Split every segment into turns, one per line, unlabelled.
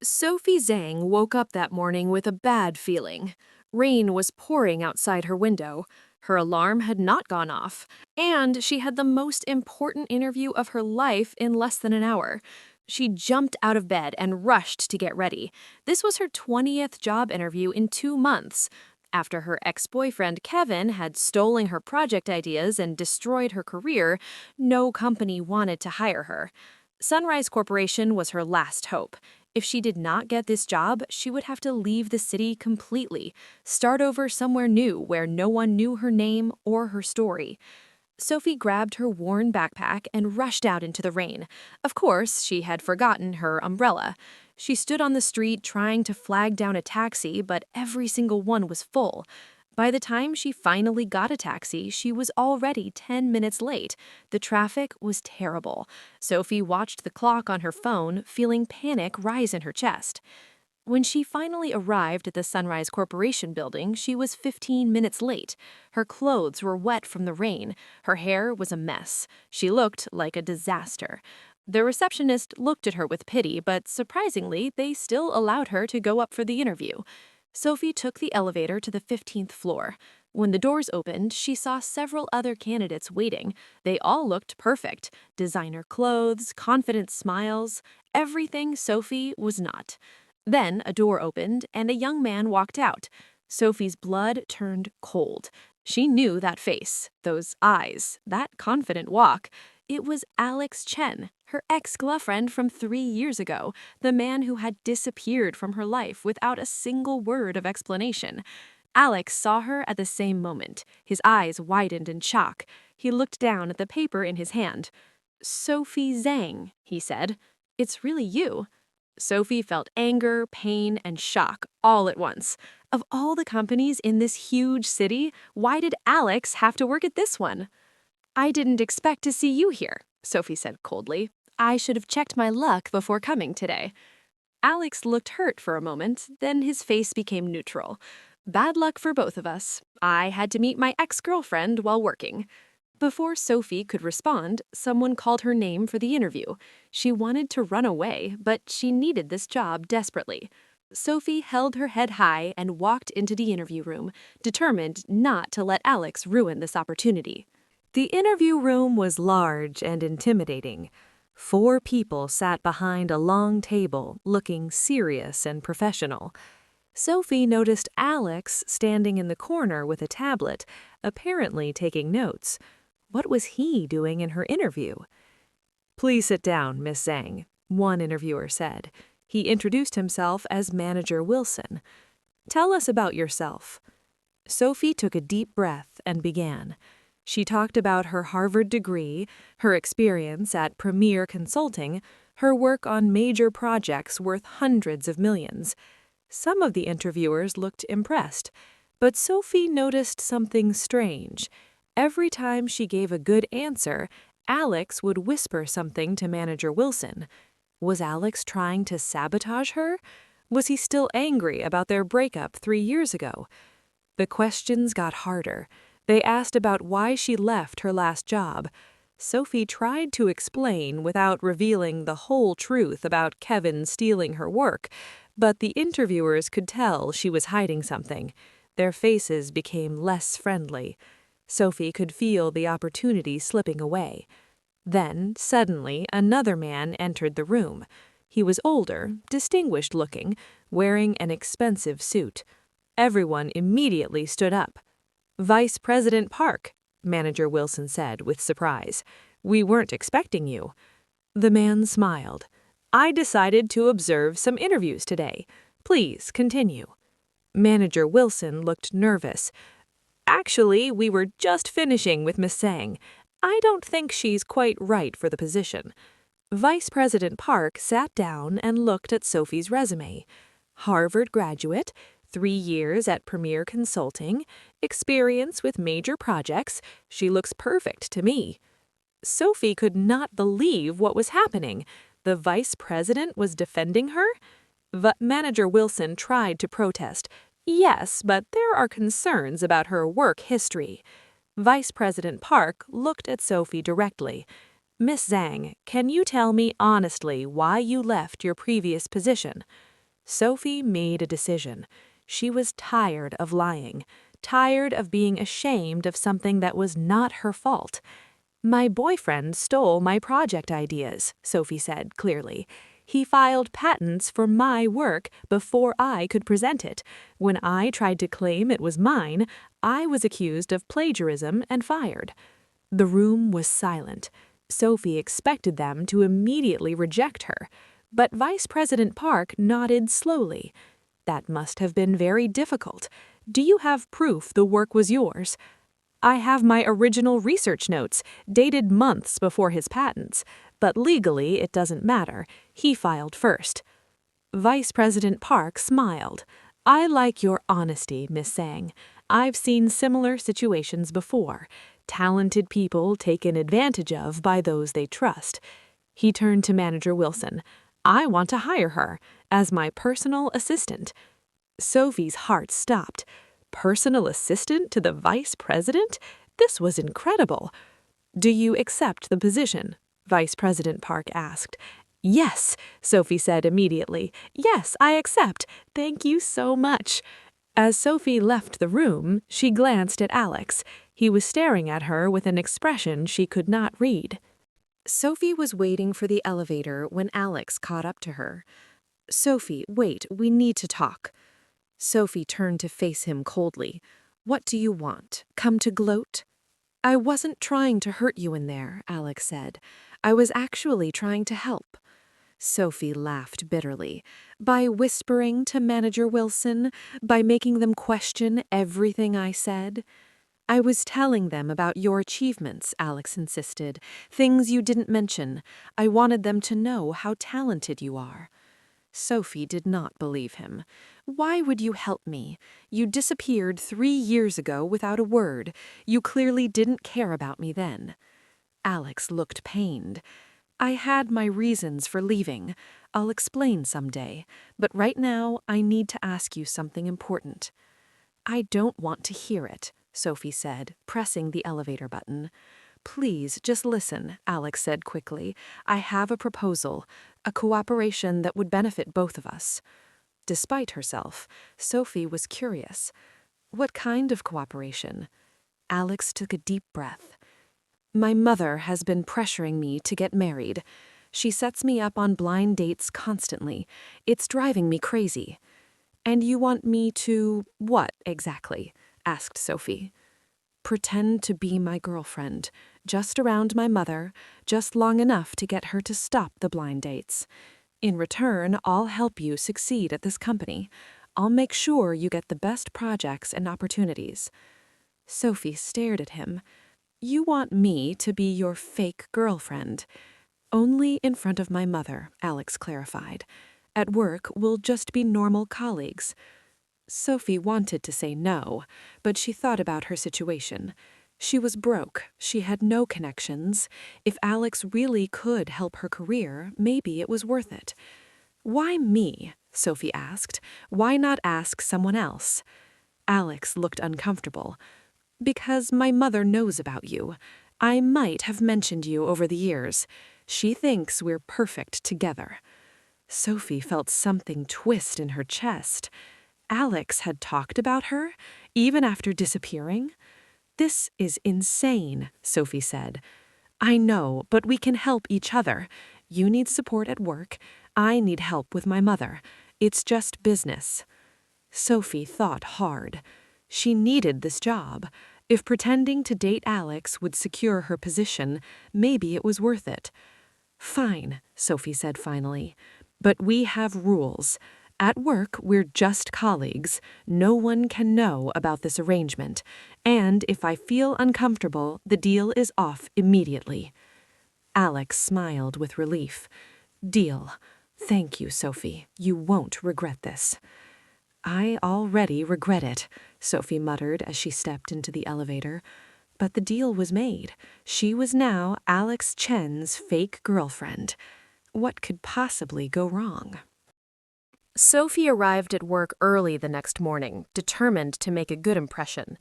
Sophie Zhang woke up that morning with a bad feeling. Rain was pouring outside her window. Her alarm had not gone off, and she had the most important interview of her life in less than an hour. She jumped out of bed and rushed to get ready. This was her 20th job interview in 2 months. After her ex-boyfriend Kevin had stolen her project ideas and destroyed her career, no company wanted to hire her. Sunrise Corporation was her last hope. If she did not get this job, she would have to leave the city completely, start over somewhere new where no one knew her name or her story. Sophie grabbed her worn backpack and rushed out into the rain. Of course, she had forgotten her umbrella. She stood on the street trying to flag down a taxi, but every single one was full. By the time she finally got a taxi, she was already 10 minutes late. The traffic was terrible. Sophie watched the clock on her phone, feeling panic rise in her chest. When she finally arrived at the Sunrise Corporation building, she was 15 minutes late. Her clothes were wet from the rain. Her hair was a mess. She looked like a disaster. The receptionist looked at her with pity, but surprisingly, they still allowed her to go up for the interview. Sophie took the elevator to the 15th floor. When the doors opened, she saw several other candidates waiting. They all looked perfect. Designer clothes, confident smiles, everything Sophie was not. Then a door opened and a young man walked out. Sophie's blood turned cold. She knew that face, those eyes, that confident walk. It was Alex Chen, her ex-girlfriend from 3 years ago, the man who had disappeared from her life without a single word of explanation. Alex saw her at the same moment. His eyes widened in shock. He looked down at the paper in his hand. "Sophie Zhang," he said. "It's really you." Sophie felt anger, pain, and shock all at once. Of all the companies in this huge city, why did Alex have to work at this one? "I didn't expect to see you here," Sophie said coldly. "I should have checked my luck before coming today." Alex looked hurt for a moment, then his face became neutral. "Bad luck for both of us. I had to meet my ex-girlfriend while working." Before Sophie could respond, someone called her name for the interview. She wanted to run away, but she needed this job desperately. Sophie held her head high and walked into the interview room, determined not to let Alex ruin this opportunity. The interview room was large and intimidating. 4 people sat behind a long table, looking serious and professional. Sophie noticed Alex standing in the corner with a tablet, apparently taking notes. What was he doing in her interview? "Please sit down, Miss Zhang," one interviewer said. He introduced himself as Manager Wilson. "Tell us about yourself." Sophie took a deep breath and began. She talked about her Harvard degree, her experience at Premier Consulting, her work on major projects worth hundreds of millions. Some of the interviewers looked impressed, but Sophie noticed something strange. Every time she gave a good answer, Alex would whisper something to Manager Wilson. Was Alex trying to sabotage her? Was he still angry about their breakup 3 years ago? The questions got harder. They asked about why she left her last job. Sophie tried to explain without revealing the whole truth about Kevin stealing her work, but the interviewers could tell she was hiding something. Their faces became less friendly. Sophie could feel the opportunity slipping away. Then, suddenly, another man entered the room. He was older, distinguished-looking, wearing an expensive suit. Everyone immediately stood up. "Vice President Park," Manager Wilson said with surprise. "We weren't expecting you." The man smiled. "I decided to observe some interviews today. Please continue." Manager Wilson looked nervous. "Actually, we were just finishing with Miss Zhang. I don't think she's quite right for the position." Vice President Park sat down and looked at Sophie's resume. Harvard graduate, 3 years at Premier Consulting, experience with major projects. She looks perfect to me. Sophie could not believe what was happening. The vice president was defending her? Manager Wilson tried to protest. "Yes, but there are concerns about her work history." Vice President Park looked at Sophie directly. "Miss Zhang, can you tell me honestly why you left your previous position?"
Sophie made a decision. She was tired of lying, tired of being ashamed of something that was not her fault. "My boyfriend stole my project ideas," Sophie said clearly. "He filed patents for my work before I could present it. When I tried to claim it was mine, I was accused of plagiarism and fired." The room was silent. Sophie expected them to immediately reject her, but Vice President Park nodded slowly. "That must have been very difficult. Do you have proof the work was yours?" "I have my original research notes, dated months before his patents, but legally it doesn't matter. He filed first." Vice President Park smiled. "I like your honesty, Miss Sang. I've seen similar situations before. Talented people taken advantage of by those they trust." He turned to Manager Wilson. "I want to hire her as my personal assistant." Sophie's heart stopped. Personal assistant to the vice president? This was incredible. "Do you accept the position?" Vice President Park asked. "Yes," Sophie said immediately. "Yes, I accept. Thank you so much." As Sophie left the room, she glanced at Alex. He was staring at her with an expression she could not read.
Sophie was waiting for the elevator when Alex caught up to her. "Sophie, wait, we need to talk." Sophie turned to face him coldly. "What do you want? Come to gloat?" "I wasn't trying to hurt you in there," Alex said. "I was actually trying to help." Sophie laughed bitterly. "By whispering to Manager Wilson? By making them question everything I said?" "I was telling them about your achievements," Alex insisted. "Things you didn't mention. I wanted them to know how talented you are." Sophie did not believe him. "Why would you help me? You disappeared 3 years ago without a word. You clearly didn't care about me then." Alex looked pained. "I had my reasons for leaving. I'll explain someday. But right now, I need to ask you something important." "I don't want to hear it," Sophie said, pressing the elevator button. "Please, just listen," Alex said quickly. "I have a proposal, a cooperation that would benefit both of us." Despite herself, Sophie was curious. "What kind of cooperation?" Alex took a deep breath. "My mother has been pressuring me to get married. She sets me up on blind dates constantly. It's driving me crazy." "And you want me to what exactly?" asked Sophie. "Pretend to be my girlfriend, just around my mother, just long enough to get her to stop the blind dates. In return, I'll help you succeed at this company. I'll make sure you get the best projects and opportunities." Sophie stared at him. "You want me to be your fake girlfriend?" "Only in front of my mother," Alex clarified. "At work, we'll just be normal colleagues." Sophie wanted to say no, but she thought about her situation. She was broke, she had no connections. If Alex really could help her career, maybe it was worth it. "Why me?" Sophie asked. "Why not ask someone else?" Alex looked uncomfortable. "Because my mother knows about you. I might have mentioned you over the years. She thinks we're perfect together." Sophie felt something twist in her chest. Alex had talked about her, even after disappearing? "This is insane," Sophie said. "I know, but we can help each other. You need support at work. I need help with my mother. It's just business." Sophie thought hard. She needed this job. If pretending to date Alex would secure her position, maybe it was worth it. "Fine," Sophie said finally. "But we have rules. At work, we're just colleagues. No one can know about this arrangement. And if I feel uncomfortable, the deal is off immediately." Alex smiled with relief. "Deal. Thank you, Sophie. You won't regret this." "I already regret it," Sophie muttered as she stepped into the elevator. But the deal was made. She was now Alex Chen's fake girlfriend. What could possibly go wrong? Sophie arrived at work early the next morning, determined to make a good impression.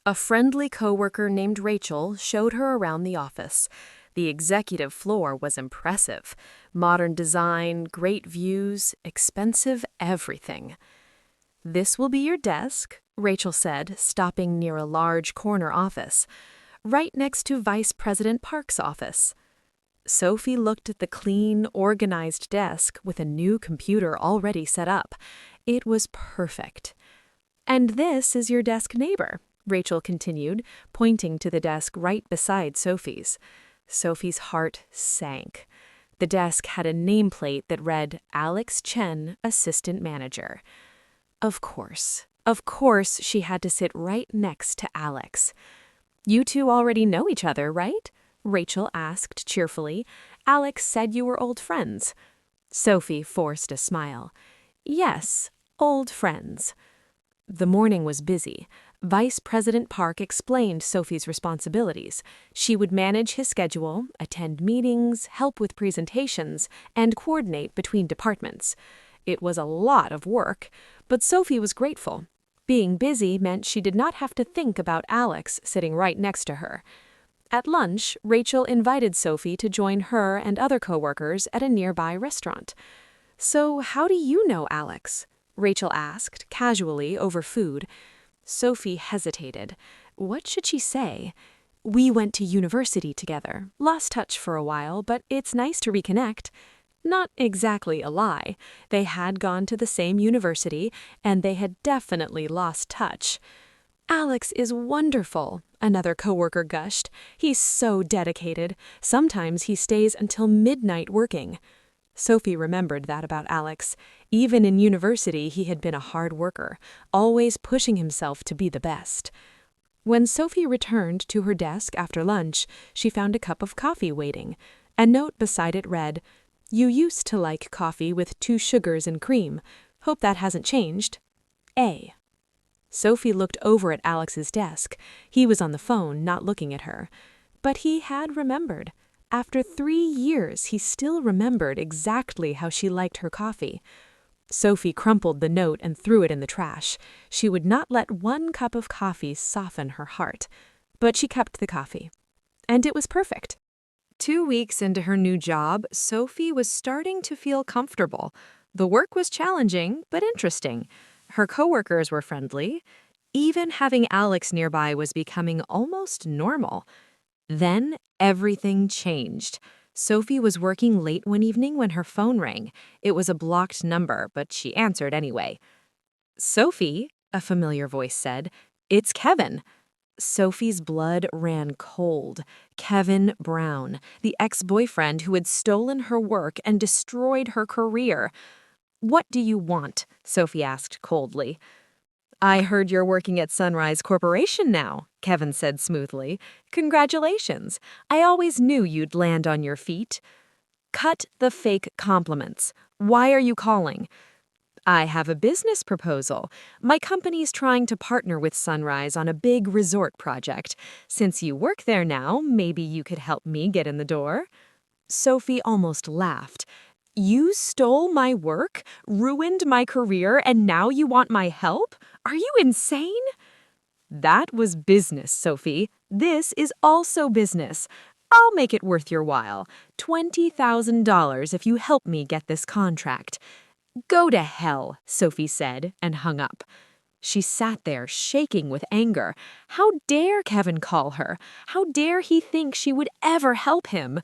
A friendly coworker named Rachel showed her around the office. The executive floor was impressive. Modern design, great views, expensive everything. "This will be your desk," Rachel said, stopping near a large corner office, right next to Vice President Park's office. Sophie looked at the clean, organized desk with a new computer already set up. It was perfect. "And this is your desk neighbor," Rachel continued, pointing to the desk right beside Sophie's. Sophie's heart sank. The desk had a nameplate that read, "Alex Chen, Assistant Manager." Of course she had to sit right next to Alex. "You two already know each other, right?" Rachel asked cheerfully. "Alex said you were old friends." Sophie forced a smile. "Yes, old friends." The morning was busy. Vice President Park explained Sophie's responsibilities. She would manage his schedule, attend meetings, help with presentations, and coordinate between departments. It was a lot of work, but Sophie was grateful. Being busy meant she did not have to think about Alex sitting right next to her. At lunch, Rachel invited Sophie to join her and other coworkers at a nearby restaurant. "So how do you know Alex?" Rachel asked, casually, over food. Sophie hesitated. What should she say? "We went to university together. Lost touch for a while, but it's nice to reconnect." Not exactly a lie. They had gone to the same university, and they had definitely lost touch. "Alex is wonderful," another coworker gushed. "He's so dedicated. Sometimes he stays until midnight working." Sophie remembered that about Alex. Even in university, he had been a hard worker, always pushing himself to be the best. When Sophie returned to her desk after lunch, she found a cup of coffee waiting. A note beside it read, "You used to like coffee with 2 sugars and cream. Hope that hasn't changed. A." Sophie looked over at Alex's desk. He was on the phone, not looking at her. But he had remembered. After 3 years, he still remembered exactly how she liked her coffee. Sophie crumpled the note and threw it in the trash. She would not let 1 cup of coffee soften her heart. But she kept the coffee. And it was perfect. 2 weeks into her new job, Sophie was starting to feel comfortable. The work was challenging, but interesting. Her coworkers were friendly. Even having Alex nearby was becoming almost normal. Then everything changed. Sophie was working late one evening when her phone rang. It was a blocked number, but she answered anyway. "Sophie," a familiar voice said, "it's Kevin." Sophie's blood ran cold. Kevin Brown, the ex-boyfriend who had stolen her work and destroyed her career. "What do you want?" Sophie asked coldly. "I heard you're working at Sunrise Corporation now," Kevin said smoothly. "Congratulations. I always knew you'd land on your feet." "Cut the fake compliments. Why are you calling?" "I have a business proposal. My company's trying to partner with Sunrise on a big resort project. Since you work there now, maybe you could help me get in the door." Sophie almost laughed. "You stole my work, ruined my career, and now you want my help? Are you insane?" "That was business, Sophie. This is also business. I'll make it worth your while. $20,000 if you help me get this contract." "Go to hell," Sophie said, and hung up. She sat there, shaking with anger. How dare Kevin call her? How dare he think she would ever help him?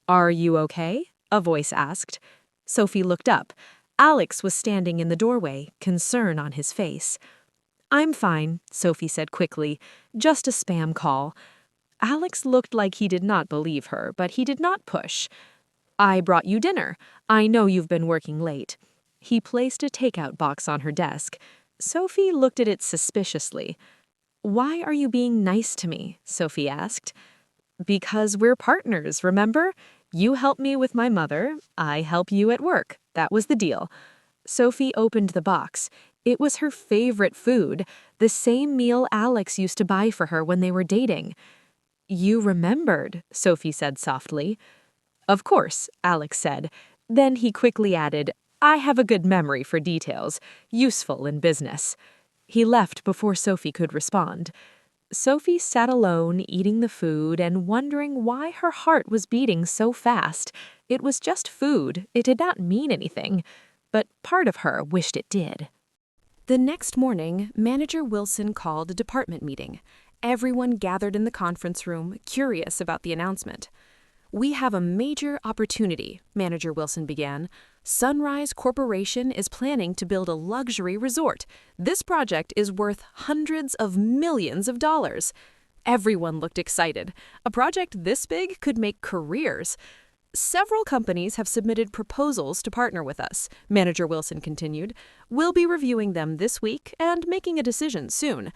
"Are you okay?" a voice asked. Sophie looked up. Alex was standing in the doorway, concern on his face. "I'm fine," Sophie said quickly. "Just a spam call." Alex looked like he did not believe her, but he did not push. "I brought you dinner. I know you've been working late." He placed a takeout box on her desk. Sophie looked at it suspiciously. "Why are you being nice to me?" Sophie asked. "Because we're partners, remember? You help me with my mother, I help you at work. That was the deal." Sophie opened the box. It was her favorite food, the same meal Alex used to buy for her when they were dating. "You remembered," Sophie said softly. "Of course," Alex said. Then he quickly added, "I have a good memory for details, useful in business." He left before Sophie could respond.
Sophie sat alone, eating the food and wondering why her heart was beating so fast. It was just food. It did not mean anything. But part of her wished it did.
The next morning, Manager Wilson called a department meeting. Everyone gathered in the conference room, curious about the announcement. "We have a major opportunity," Manager Wilson began. "Sunrise Corporation is planning to build a luxury resort. This project is worth hundreds of millions of dollars." Everyone looked excited. A project this big could make careers. "Several companies have submitted proposals to partner with us," Manager Wilson continued. "We'll be reviewing them this week and making a decision soon."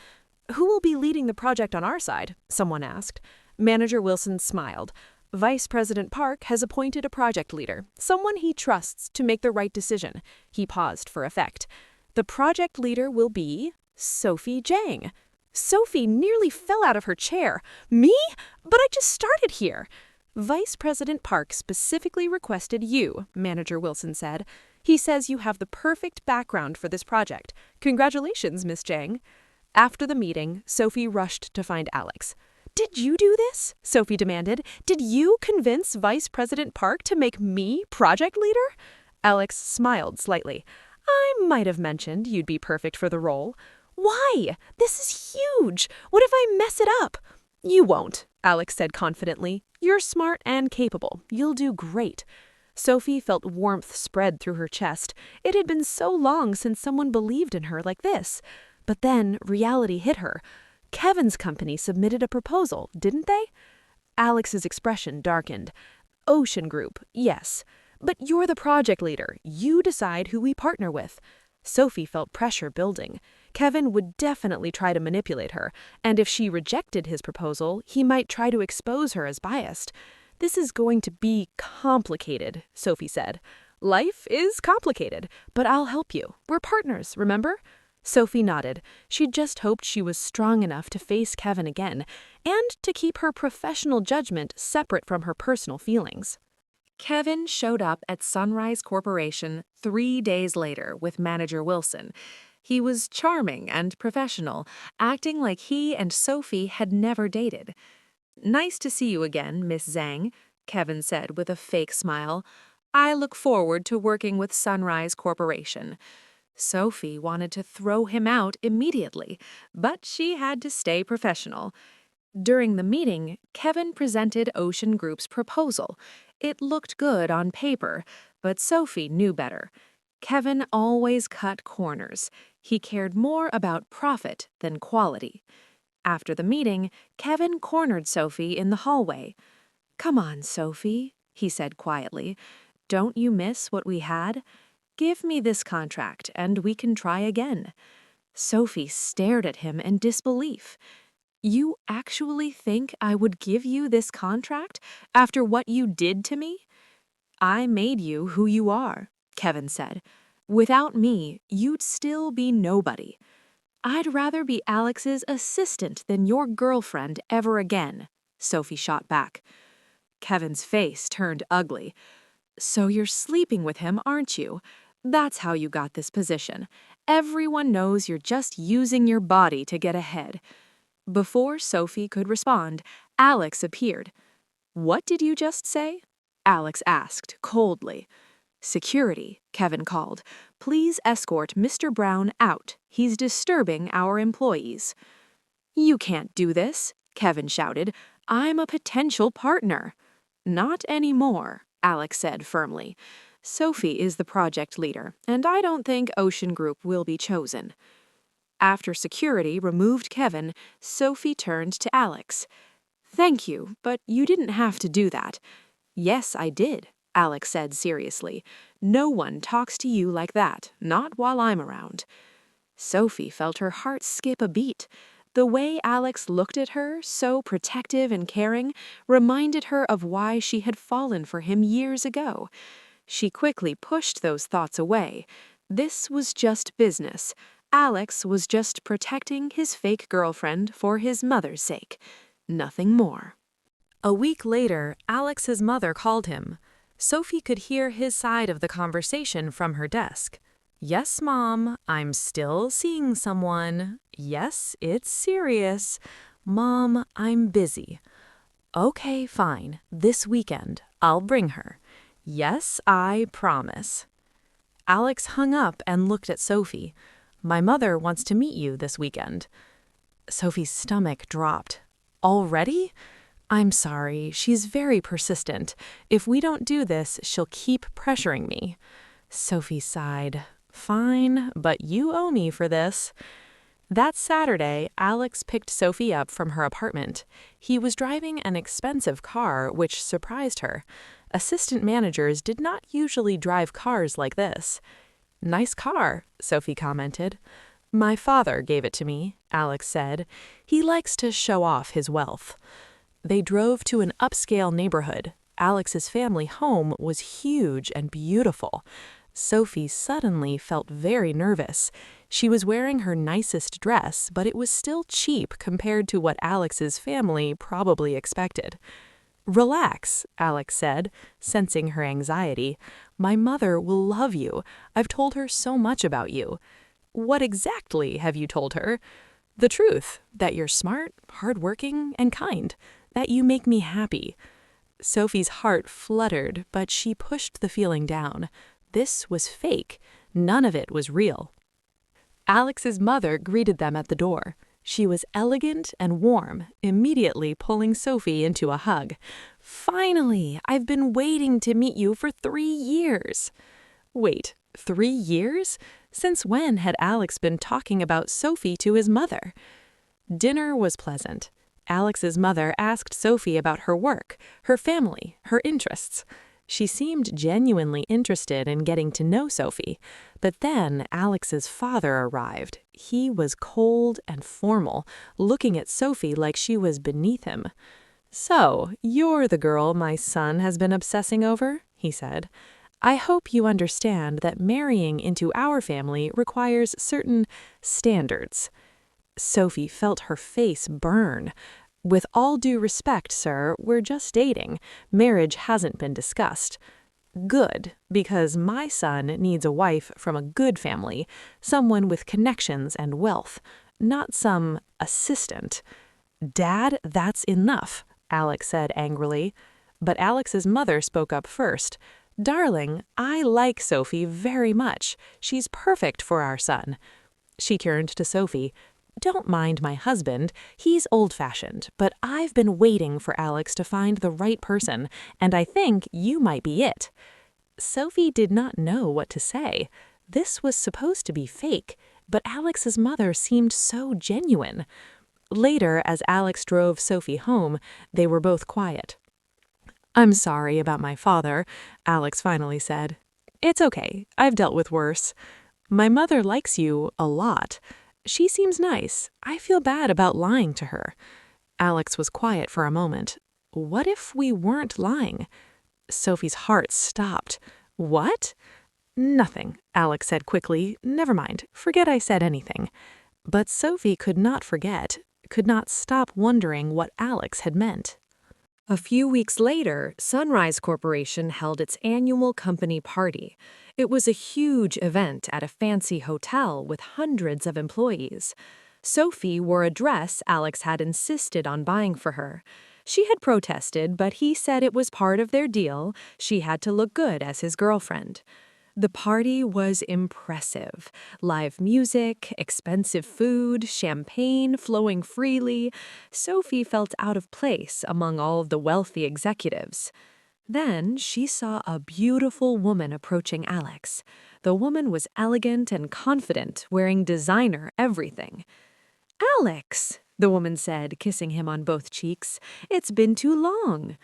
"Who will be leading the project on our side?" someone asked. Manager Wilson smiled. "Vice President Park has appointed a project leader, someone he trusts to make the right decision." He paused for effect. "The project leader will be Sophie Jang." Sophie nearly fell out of her chair. "Me? But I just started here." "Vice President Park specifically requested you," Manager Wilson said. "He says you have the perfect background for this project. Congratulations, Miss Jang." After the meeting, Sophie rushed to find Alex. "Did you do this?" Sophie demanded. "Did you convince Vice President Park to make me project leader?" Alex smiled slightly. "I might have mentioned you'd be perfect for the role." "Why? This is huge. What if I mess it up?" "You won't," Alex said confidently. "You're smart and capable. You'll do great." Sophie felt warmth spread through her chest. It had been so long since someone believed in her like this. But then reality hit her. Kevin's company submitted a proposal, didn't they? Alex's expression darkened. "Ocean Group, yes. But you're the project leader. You decide who we partner with." Sophie felt pressure building. Kevin would definitely try to manipulate her, and if she rejected his proposal, he might try to expose her as biased. "This is going to be complicated," Sophie said. "Life is complicated, but I'll help you. We're partners, remember?" Sophie nodded. She just hoped she was strong enough to face Kevin again, and to keep her professional judgment separate from her personal feelings. Kevin showed up at Sunrise Corporation 3 days later with Manager Wilson. He was charming and professional, acting like he and Sophie had never dated. "Nice to see you again, Miss Zhang," Kevin said with a fake smile. "I look forward to working with Sunrise Corporation." Sophie wanted to throw him out immediately, but she had to stay professional. During the meeting, Kevin presented Ocean Group's proposal. It looked good on paper, but Sophie knew better. Kevin always cut corners. He cared more about profit than quality. After the meeting, Kevin cornered Sophie in the hallway. "Come on, Sophie," he said quietly. "Don't you miss what we had? Give me this contract, and we can try again." Sophie stared at him in disbelief. "You actually think I would give you this contract after what you did to me?" "I made you who you are," Kevin said. "Without me, you'd still be nobody." "I'd rather be Alex's assistant than your girlfriend ever again," Sophie shot back. Kevin's face turned ugly. "So you're sleeping with him, aren't you? That's how you got this position. Everyone knows you're just using your body to get ahead." Before Sophie could respond, Alex appeared. "What did you just say?" Alex asked coldly. "Security," Kevin called. "Please escort Mr. Brown out. He's disturbing our employees." "You can't do this," Kevin shouted. "I'm a potential partner." "Not anymore," Alex said firmly. "Sophie is the project leader, and I don't think Ocean Group will be chosen." After security removed Kevin, Sophie turned to Alex. "Thank you, but you didn't have to do that." "Yes, I did," Alex said seriously. "No one talks to you like that, not while I'm around." Sophie felt her heart skip a beat. The way Alex looked at her, so protective and caring, reminded her of why she had fallen for him years ago. She quickly pushed those thoughts away. This was just business. Alex was just protecting his fake girlfriend for his mother's sake. Nothing more. A week later, Alex's mother called him. Sophie could hear his side of the conversation from her desk. "Yes, Mom, I'm still seeing someone. Yes, it's serious.
Mom, I'm busy. Okay, fine. This weekend, I'll bring her. Yes, I promise. Alex hung up and looked at Sophie. My mother wants to meet you this weekend. Sophie's stomach dropped. Already? I'm sorry, she's very persistent. If we don't do this, she'll keep pressuring me. Sophie sighed. Fine, but you owe me for this. That Saturday, Alex picked Sophie up from her apartment. He was driving an expensive car, which surprised her. Assistant managers did not usually drive cars like this. Nice car, Sophie commented. My father gave it to me, Alex said. He likes to show off his wealth. They drove to an upscale neighborhood. Alex's family home was huge and beautiful. Sophie suddenly felt very nervous. She was wearing her nicest dress, but it was still cheap compared to what Alex's family probably expected. Relax, Alex said, sensing her anxiety. My mother will love you. I've told her so much about you. What exactly have you told her? The truth, that you're smart, hardworking, and kind, that you make me happy. Sophie's heart fluttered, but she pushed the feeling down. This was fake. None of it was real. Alex's mother greeted them at the door. She was elegant and warm, immediately pulling Sophie into a hug. Finally, I've been waiting to meet you for 3 years. Wait, 3 years? Since when had Alex been talking about Sophie to his mother? Dinner was pleasant. Alex's mother asked Sophie about her work, her family, her interests. She seemed genuinely interested in getting to know Sophie. But then Alex's father arrived. He was cold and formal, looking at Sophie like she was beneath him. So, you're the girl my son has been obsessing over, he said. I hope you understand that marrying into our family requires certain standards. Sophie felt her face burn. With all due respect, sir, we're just dating. Marriage hasn't been discussed. Good, because my son needs a wife from a good family, someone with connections and wealth, not some assistant. Dad, that's enough, Alex said angrily. But Alex's mother spoke up first. Darling, I like Sophie very much. She's perfect for our son. She turned to Sophie. Don't mind my husband. He's old-fashioned, but I've been waiting for Alex to find the right person, and I think you might be it. Sophie did not know what to say. This was supposed to be fake, but Alex's mother seemed so genuine. Later, as Alex drove Sophie home, they were both quiet. I'm sorry about my father, Alex finally said. It's okay. I've dealt with worse. My mother likes you a lot. She seems nice. I feel bad about lying to her. Alex was quiet for a moment. What if we weren't lying? Sophie's heart stopped. What? Nothing, Alex said quickly. Never mind. Forget I said anything. But Sophie could not forget, could not stop wondering what Alex had meant.
A few weeks later, Sunrise Corporation held its annual company party. It was a huge event at a fancy hotel with hundreds of employees. Sophie wore a dress Alex had insisted on buying for her. She had protested, but he said it was part of their deal. She had to look good as his girlfriend. The party was impressive. Live music, expensive food, champagne flowing freely. Sophie felt out of place among all of the wealthy executives. Then she saw a beautiful woman approaching Alex. The woman was elegant and confident, wearing designer everything. Alex, the woman said, kissing him on both cheeks. It's been too long.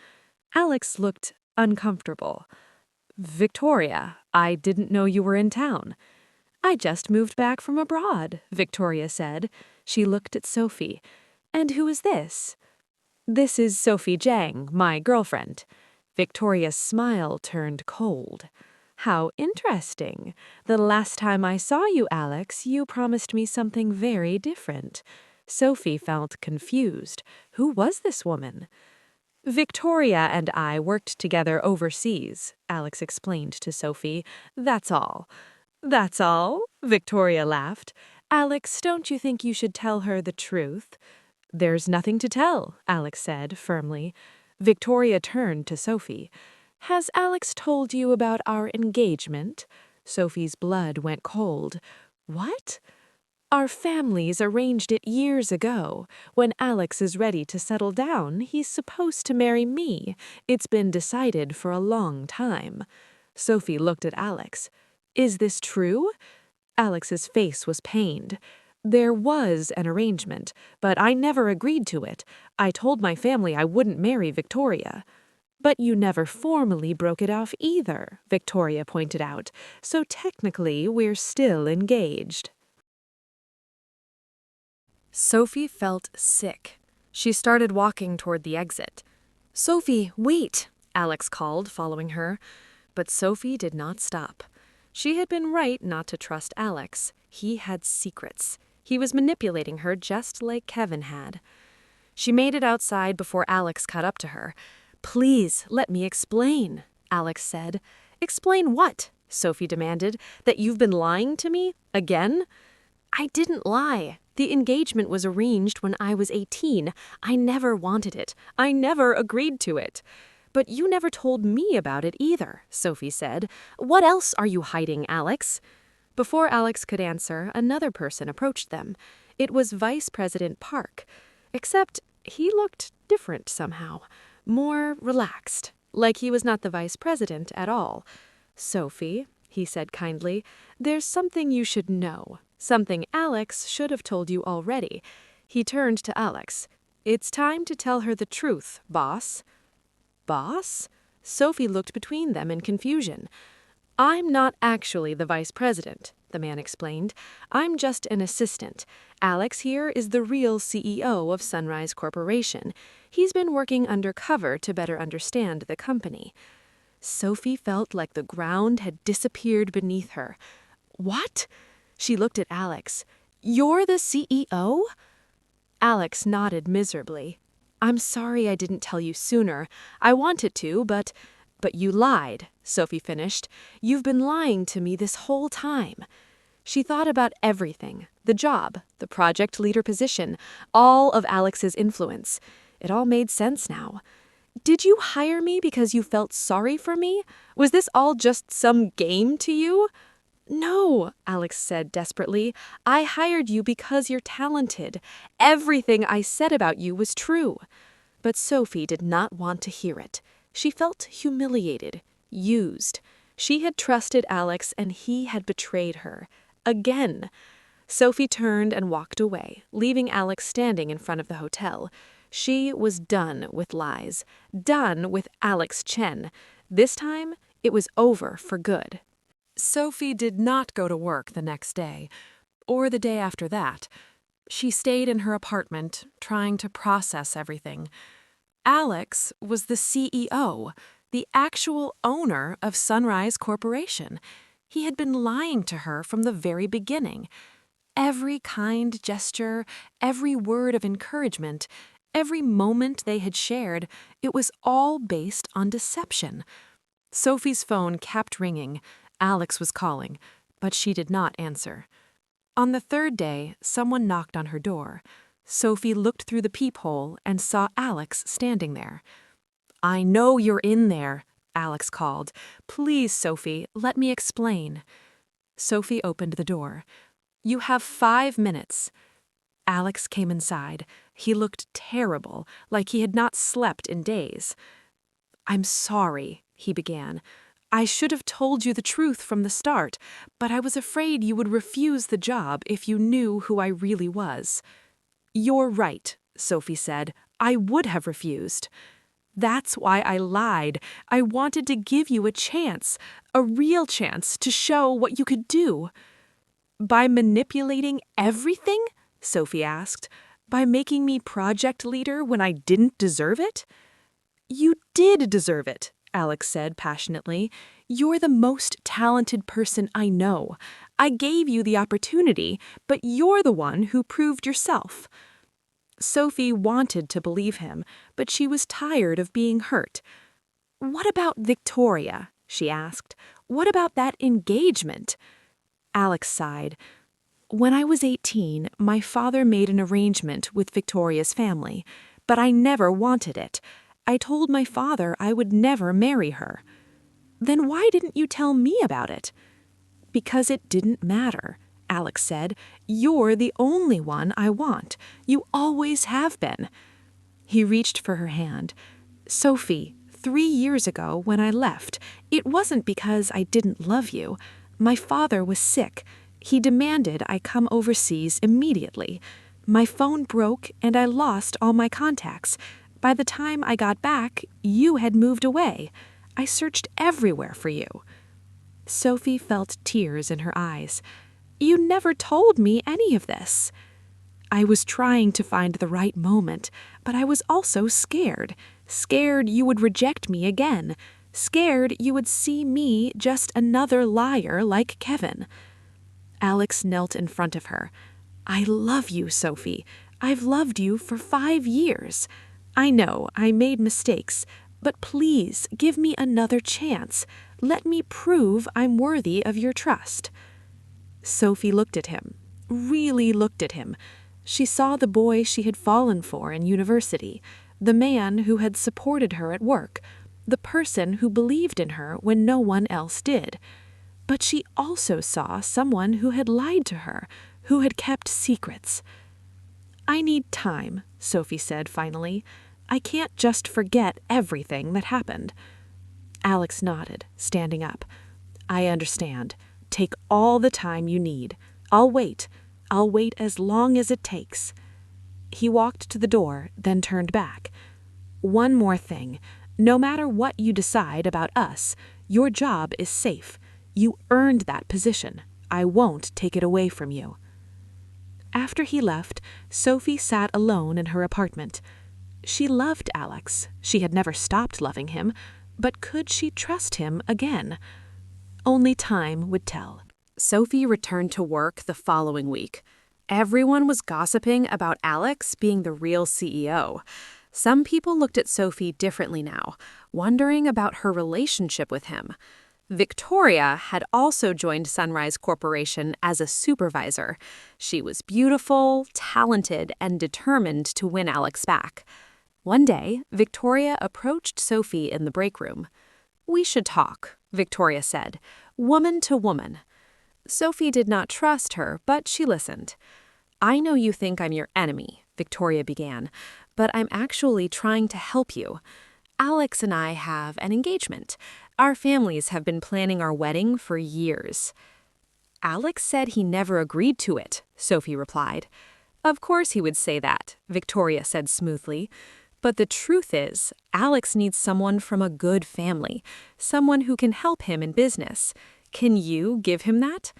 Alex looked uncomfortable. Victoria, I didn't know you were in town. I just moved back from abroad, Victoria said. She looked at Sophie. And who is this? This is Sophie Jang, my girlfriend. Victoria's smile turned cold. How interesting. The last time I saw you, Alex, you promised me something very different. Sophie felt confused. Who was this woman? Victoria and I worked together overseas, Alex explained to Sophie. That's all. That's all? Victoria laughed. Alex, don't you think you should tell her the truth?
There's nothing to tell, Alex said firmly. Victoria turned to Sophie. Has Alex told you about our engagement? Sophie's blood went cold. What? Our families arranged it years ago. When Alex is ready to settle down, he's supposed to marry me. It's been decided for a long time. Sophie looked at Alex. Is this true? Alex's face was pained. There was an arrangement, but I never agreed to it. I told my family I wouldn't marry Victoria. But you never formally broke it off either, Victoria pointed out. So technically, we're still engaged.
Sophie felt sick. She started walking toward the exit. Sophie, wait, Alex called, following her. But Sophie did not stop. She had been right not to trust Alex. He had secrets. He was manipulating her just like Kevin had. She made it outside before Alex caught up to her. Please, let me explain, Alex said. Explain what? Sophie demanded. That you've been lying to me? Again? I didn't lie. The engagement was arranged when I was 18. I never wanted it. I never agreed to it. But you never told me about it either, Sophie said. What else are you hiding, Alex? Before Alex could answer, another person approached them. It was Vice President Park. Except he looked different somehow. More relaxed, like he was not the vice president at all. Sophie, he said kindly, there's something you should know. Something Alex should have told you already. He turned to Alex. It's time to tell her the truth, boss. Boss? Sophie looked between them in confusion. I'm not actually the vice president, the man explained. I'm just an assistant. Alex here is the real CEO of Sunrise Corporation. He's been working undercover to better understand the company. Sophie felt like the ground had disappeared beneath her. What? She looked at Alex. You're the CEO? Alex nodded miserably. I'm sorry I didn't tell you sooner. I wanted to, but you lied, Sophie finished. You've been lying to me this whole time. She thought about everything, the job, the project leader position, all of Alex's influence. It all made sense now. Did you hire me because you felt sorry for me? Was this all just some game to you? No, Alex said desperately. I hired you because you're talented. Everything I said about you was true. But Sophie did not want to hear it. She felt humiliated, used. She had trusted Alex and he had betrayed her. Again. Sophie turned and walked away, leaving Alex standing in front of the hotel. She was done with lies, done with Alex Chen. This time, it was over for good. Sophie did not go to work the next day, or the day after that. She stayed in her apartment, trying to process everything. Alex was the CEO, the actual owner of Sunrise Corporation. He had been lying to her from the very beginning. Every kind gesture, every word of encouragement, every moment they had shared, it was all based on deception. Sophie's phone kept ringing. Alex was calling, but she did not answer. On the third day, someone knocked on her door. Sophie looked through the peephole and saw Alex standing there. I know you're in there, Alex called. Please, Sophie, let me explain. Sophie opened the door. You have 5 minutes. Alex came inside. He looked terrible, like he had not slept in days. I'm sorry, he began. I should have told you the truth from the start, but I was afraid you would refuse the job if you knew who I really was. You're right, Sophie said. I would have refused. That's why I lied. I wanted to give you a chance, a real chance to show what you could do. By manipulating everything? Sophie asked. By making me project leader when I didn't deserve it? You did deserve it, Alex said passionately. You're the most talented person I know. I gave you the opportunity, but you're the one who proved yourself. Sophie wanted to believe him, but she was tired of being hurt. What about Victoria? She asked. What about that engagement? Alex sighed.
When I was 18, my father made an arrangement with Victoria's family, but I never wanted it. I told my father I would never marry her. Then why didn't you tell me about it? Because it didn't matter, Alex said. You're the only one I want. You always have been. He reached for her hand. Sophie, 3 years ago when I left, it wasn't because I didn't love you. My father was sick. He demanded I come overseas immediately. My phone broke and I lost all my contacts. By the time I got back, you had moved away. I searched everywhere for you. Sophie felt tears in her eyes. You never told me any of this. I was trying to find the right moment, but I was also scared. Scared you would reject me again. Scared you would see me just another liar like Kevin. Alex knelt in front of her. I love you, Sophie. I've loved you for 5 years. I know I made mistakes, but please give me another chance. Let me prove I'm worthy of your trust. Sophie looked at him, really looked at him. She saw the boy she had fallen for in university, the man who had supported her at work, the person who believed in her when no one else did. But she also saw someone who had lied to her, who had kept secrets. I need time, Sophie said finally. I can't just forget everything that happened. Alex nodded, standing up. I understand. Take all the time you need. I'll wait. I'll wait as long as it takes. He walked to the door, then turned back. One more thing. No matter what you decide about us, your job is safe. You earned that position. I won't take it away from you. After he left, Sophie sat alone in her apartment. She loved Alex. She had never stopped loving him, but could she trust him again? Only time would tell.
Sophie returned to work the following week. Everyone was gossiping about Alex being the real CEO. Some people looked at Sophie differently now, wondering about her relationship with him. Victoria had also joined Sunrise Corporation as a supervisor. She was beautiful, talented, and determined to win Alex back. One day, Victoria approached Sophie in the break room. We should talk, Victoria said, woman to woman. Sophie did not trust her, but she listened. I know you think I'm your enemy, Victoria began, but I'm actually trying to help you. Alex and I have an engagement. Our families have been planning our wedding for years. Alex said he never agreed to it, Sophie replied. Of course he would say that, Victoria said smoothly. But the truth is, Alex needs someone from a good family, someone who can help him in business. Can you give him that?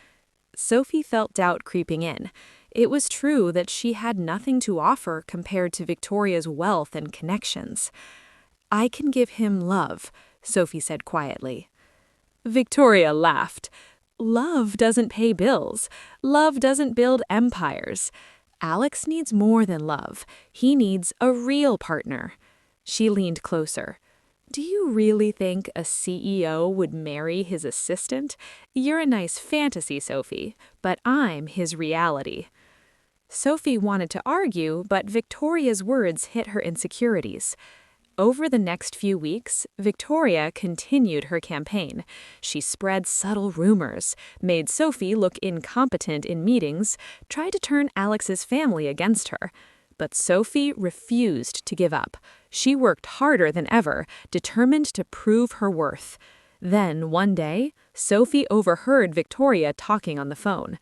Sophie felt doubt creeping in. It was true that she had nothing to offer compared to Victoria's wealth and connections. I can give him love, Sophie said quietly. Victoria laughed. Love doesn't pay bills. Love doesn't build empires. Alex needs more than love. He needs a real partner. She leaned closer. Do you really think a CEO would marry his assistant? You're a nice fantasy, Sophie, but I'm his reality. Sophie wanted to argue, but Victoria's words hit her insecurities. Over the next few weeks, Victoria continued her campaign. She spread subtle rumors, made Sophie look incompetent in meetings, tried to turn Alex's family against her. But Sophie refused to give up. She worked harder than ever, determined to prove her worth. Then, one day, Sophie overheard Victoria talking on the phone.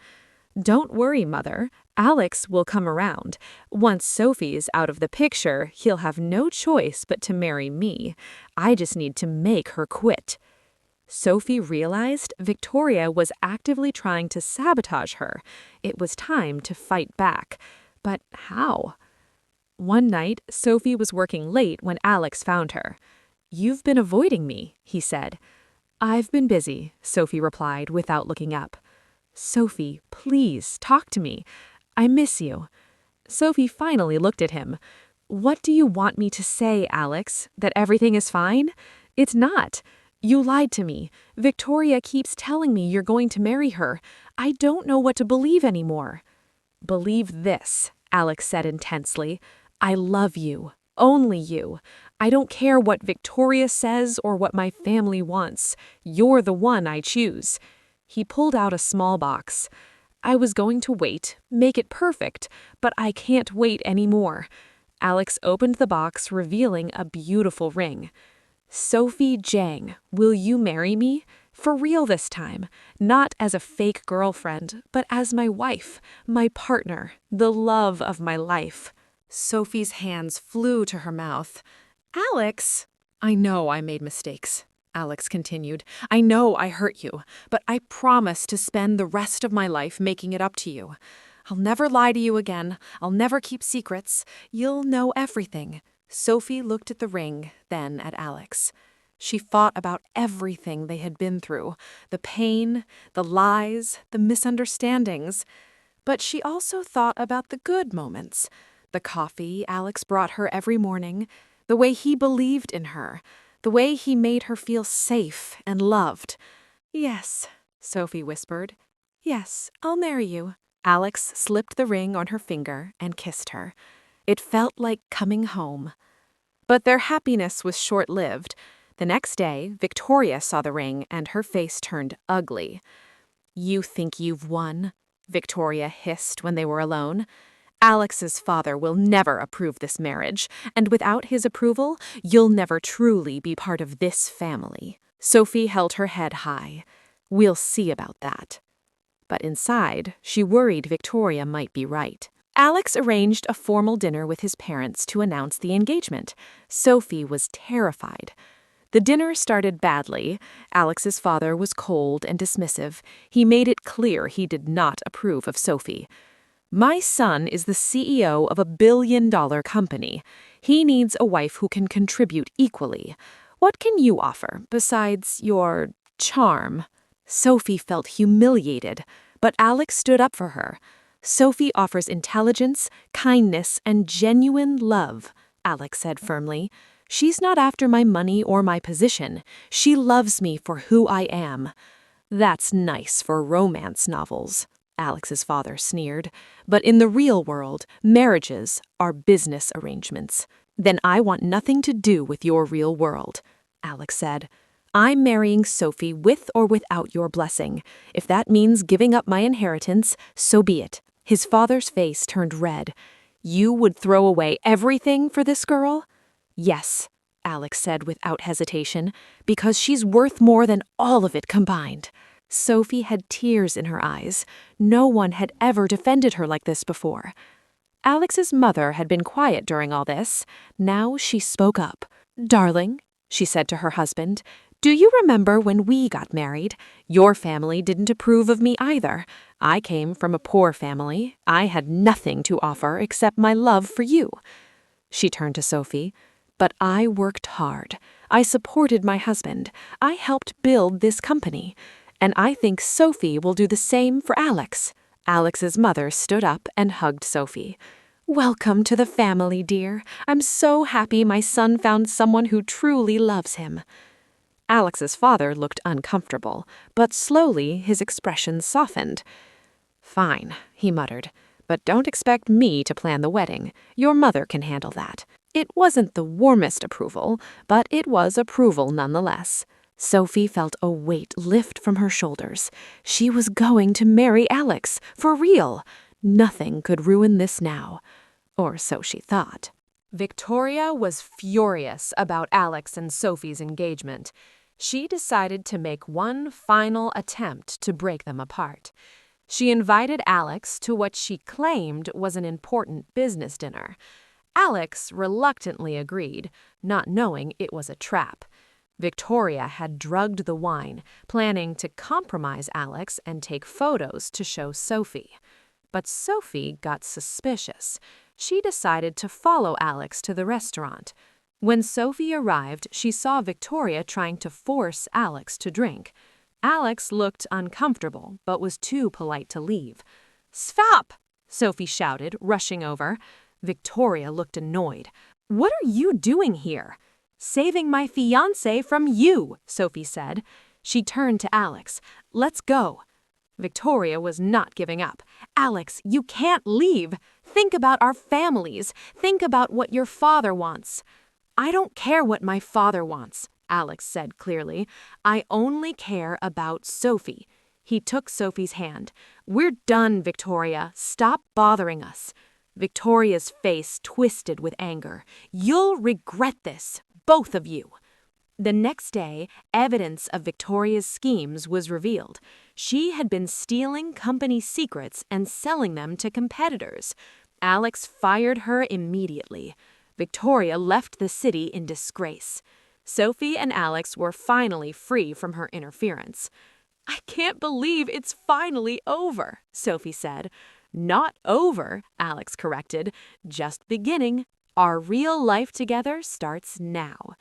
Don't worry, Mother. Alex will come around. Once Sophie's out of the picture, he'll have no choice but to marry me. I just need to make her quit. Sophie realized Victoria was actively trying to sabotage her. It was time to fight back. But how? One night, Sophie was working late when Alex found her. You've been avoiding me, he said. I've been busy, Sophie replied without looking up. Sophie, please, talk to me. I miss you. Sophie finally looked at him. What do you want me to say, Alex? That everything is fine? It's not. You lied to me. Victoria keeps telling me you're going to marry her. I don't know what to believe anymore." "Believe this," Alex said intensely. "I love you. Only you. I don't care what Victoria says or what my family wants. You're the one I choose." He pulled out a small box. "I was going to wait, make it perfect, but I can't wait anymore." Alex opened the box, revealing a beautiful ring. "Sophie Jang, will you marry me? For real this time. Not as a fake girlfriend, but as my wife, my partner, the love of my life." Sophie's hands flew to her mouth. "Alex!" "I know I made mistakes," Alex continued. "I know I hurt you, but I promise to spend the rest of my life making it up to you. I'll never lie to you again. I'll never keep secrets. You'll know everything." Sophie looked at the ring, then at Alex. She thought about everything they had been through, the pain, the lies, the misunderstandings. But she also thought about the good moments, the coffee Alex brought her every morning, the way he believed in her, the way he made her feel safe and loved. "Yes," Sophie whispered. "Yes, I'll marry you." Alex slipped the ring on her finger and kissed her. It felt like coming home. But their happiness was short-lived. The next day, Victoria saw the ring and her face turned ugly. "You think you've won?" Victoria hissed when they were alone. "Alex's father will never approve this marriage, and without his approval, you'll never truly be part of this family." Sophie held her head high. "We'll see about that." But inside, she worried Victoria might be right. Alex arranged a formal dinner with his parents to announce the engagement. Sophie was terrified. The dinner started badly. Alex's father was cold and dismissive. He made it clear he did not approve of Sophie. "My son is the CEO of a billion-dollar company. He needs a wife who can contribute equally. What can you offer besides your charm?" Sophie felt humiliated, but Alex stood up for her. "Sophie offers intelligence, kindness, and genuine love," Alex said firmly. "She's not after my money or my position. She loves me for who I am." "That's nice for romance novels," Alex's father sneered. "But in the real world, marriages are business arrangements." "Then I want nothing to do with your real world," Alex said. "I'm marrying Sophie with or without your blessing. If that means giving up my inheritance, so be it." His father's face turned red. "You would throw away everything for this girl?" "Yes," Alex said without hesitation, "because she's worth more than all of it combined." Sophie had tears in her eyes. No one had ever defended her like this before. Alex's mother had been quiet during all this. Now she spoke up. "Darling," she said to her husband, "do you remember when we got married? Your family didn't approve of me either. I came from a poor family. I had nothing to offer except my love for you." She turned to Sophie. "But I worked hard. I supported my husband. I helped build this company. And I think Sophie will do the same for Alex." Alex's mother stood up and hugged Sophie. "Welcome to the family, dear. I'm so happy my son found someone who truly loves him." Alex's father looked uncomfortable, but slowly his expression softened. "Fine," he muttered, "but don't expect me to plan the wedding. Your mother can handle that." It wasn't the warmest approval, but it was approval nonetheless. Sophie felt a weight lift from her shoulders. She was going to marry Alex, for real. Nothing could ruin this now. Or so she thought. Victoria was furious about Alex and Sophie's engagement. She decided to make one final attempt to break them apart. She invited Alex to what she claimed was an important business dinner. Alex reluctantly agreed, not knowing it was a trap. Victoria had drugged the wine, planning to compromise Alex and take photos to show Sophie. But Sophie got suspicious. She decided to follow Alex to the restaurant. When Sophie arrived, she saw Victoria trying to force Alex to drink. Alex looked uncomfortable, but was too polite to leave. "Stop!" Sophie shouted, rushing over. Victoria looked annoyed. "What are you doing here?"
Saving my fiancé from you, Sophie said. She turned to Alex. Let's go. Victoria was not giving up. Alex, you can't leave. Think about our families. Think about what your father wants. I don't care what my father wants, Alex said clearly. I only care about Sophie. He took Sophie's hand. We're done, Victoria. Stop bothering us. Victoria's face twisted with anger. You'll regret this, both of you. The next day, evidence of Victoria's schemes was revealed. She had been stealing company secrets and selling them to competitors. Alex fired her immediately. Victoria left the city in disgrace. Sophie and Alex were finally free from her interference. I can't believe it's finally over, Sophie said. Not over, Alex corrected. Just beginning. Our real life together starts now.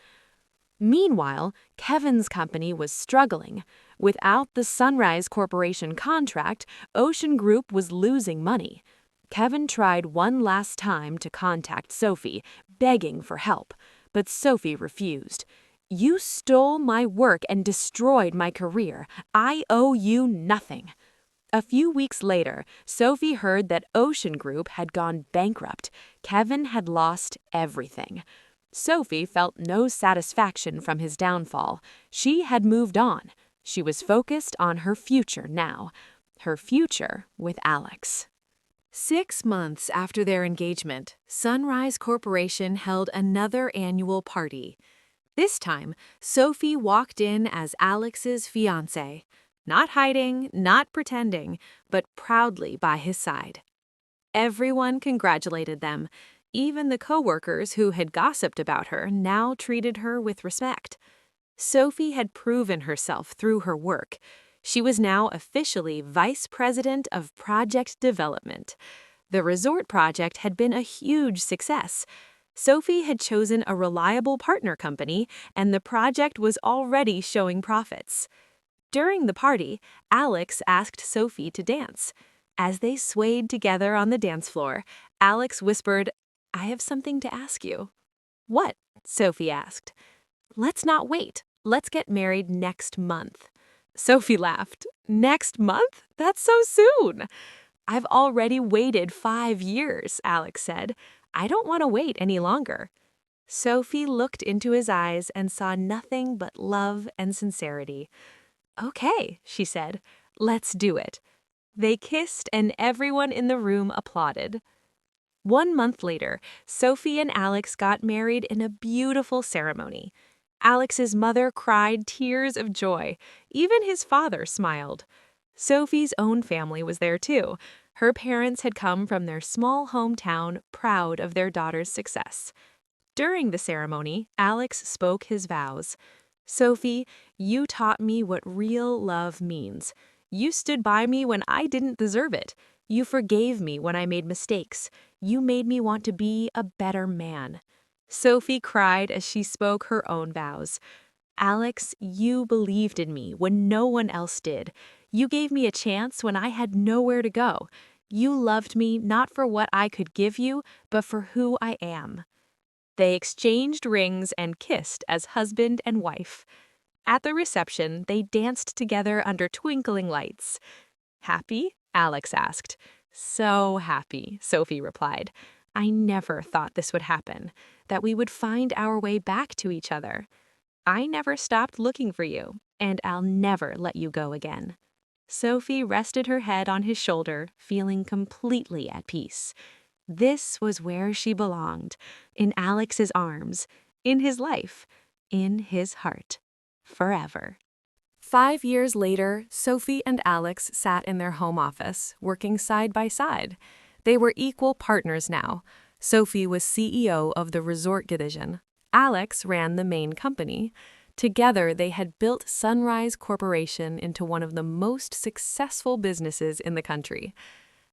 Meanwhile, Kevin's company was struggling. Without the Sunrise Corporation contract, Ocean Group was losing money. Kevin tried one last time to contact Sophie, begging for help, but Sophie refused. You stole my work and destroyed my career. I owe you nothing. A few weeks later, Sophie heard that Ocean Group had gone bankrupt. Kevin had lost everything. Sophie felt no satisfaction from his downfall. She had moved on. She was focused on her future now. Her future with Alex.
6 months after their engagement, Sunrise Corporation held another annual party. This time, Sophie walked in as Alex's fiancée. Not hiding, not pretending, but proudly by his side. Everyone congratulated them. Even the co-workers who had gossiped about her now treated her with respect. Sophie had proven herself through her work. She was now officially Vice President of Project Development. The resort project had been a huge success. Sophie had chosen a reliable partner company, and the project was already showing profits. During the party, Alex asked Sophie to dance. As they swayed together on the dance floor, Alex whispered, I have something to ask you. What? Sophie asked. Let's not wait. Let's get married next month. Sophie laughed. Next month? That's so soon. I've already waited 5 years, Alex said. I don't want to wait any longer. Sophie looked into his eyes and saw nothing but love and sincerity. Okay, she said. Let's do it. They kissed and everyone in the room applauded. 1 month later, Sophie and Alex got married in a beautiful ceremony. Alex's mother cried tears of joy. Even his father smiled. Sophie's own family was there too. Her parents had come from their small hometown, proud of their daughter's success. During the ceremony, Alex spoke his vows. Sophie, you taught me what real love means. You stood by me when I didn't deserve it. You forgave me when I made mistakes. You made me want to be a better man. Sophie cried as she spoke her own vows. Alex, you believed in me when no one else did. You gave me a chance when I had nowhere to go. You loved me not for what I could give you, but for who I am. They exchanged rings and kissed as husband and wife. At the reception, they danced together under twinkling lights. Happy? Alex asked. So happy, Sophie replied. I never thought this would happen, that we would find our way back to each other. I never stopped looking for you, and I'll never let you go again. Sophie rested her head on his shoulder, feeling completely at peace. This was where she belonged, in Alex's arms, in his life, in his heart, forever. 5 years later, Sophie and Alex sat in their home office, working side by side. They were equal partners now. Sophie was CEO of the resort division. Alex ran the main company. Together, they had built Sunrise Corporation into one of the most successful businesses in the country.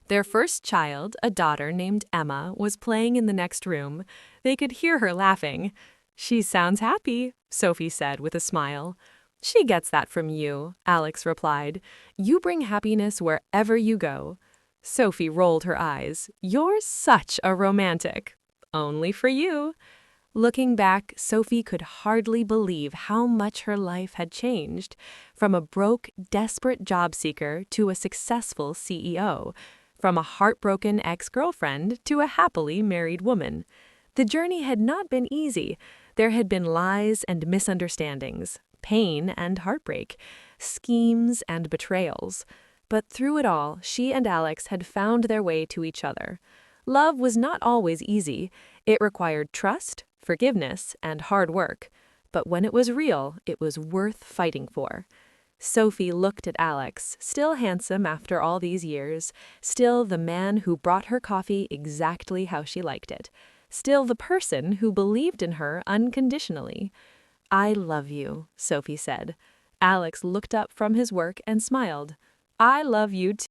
Their first child, a daughter named Emma, was playing in the next room. They could hear her laughing. She sounds happy, Sophie said with a smile. She gets that from you, Alex replied. You bring happiness wherever you go. Sophie rolled her eyes. You're such a romantic. Only for you.
Looking back, Sophie could hardly believe how much her life had changed, from a broke, desperate job seeker to a successful CEO, from a heartbroken ex-girlfriend to a happily married woman. The journey had not been easy. There had been lies and misunderstandings, pain and heartbreak, schemes and betrayals. But through it all, she and Alex had found their way to each other. Love was not always easy. It required trust, forgiveness, and hard work. But when it was real, it was worth fighting for. Sophie looked at Alex, still handsome after all these years, still the man who brought her coffee exactly how she liked it, still the person who believed in her unconditionally. "I love you," Sophie said. Alex looked up from his work and smiled. "I love you too."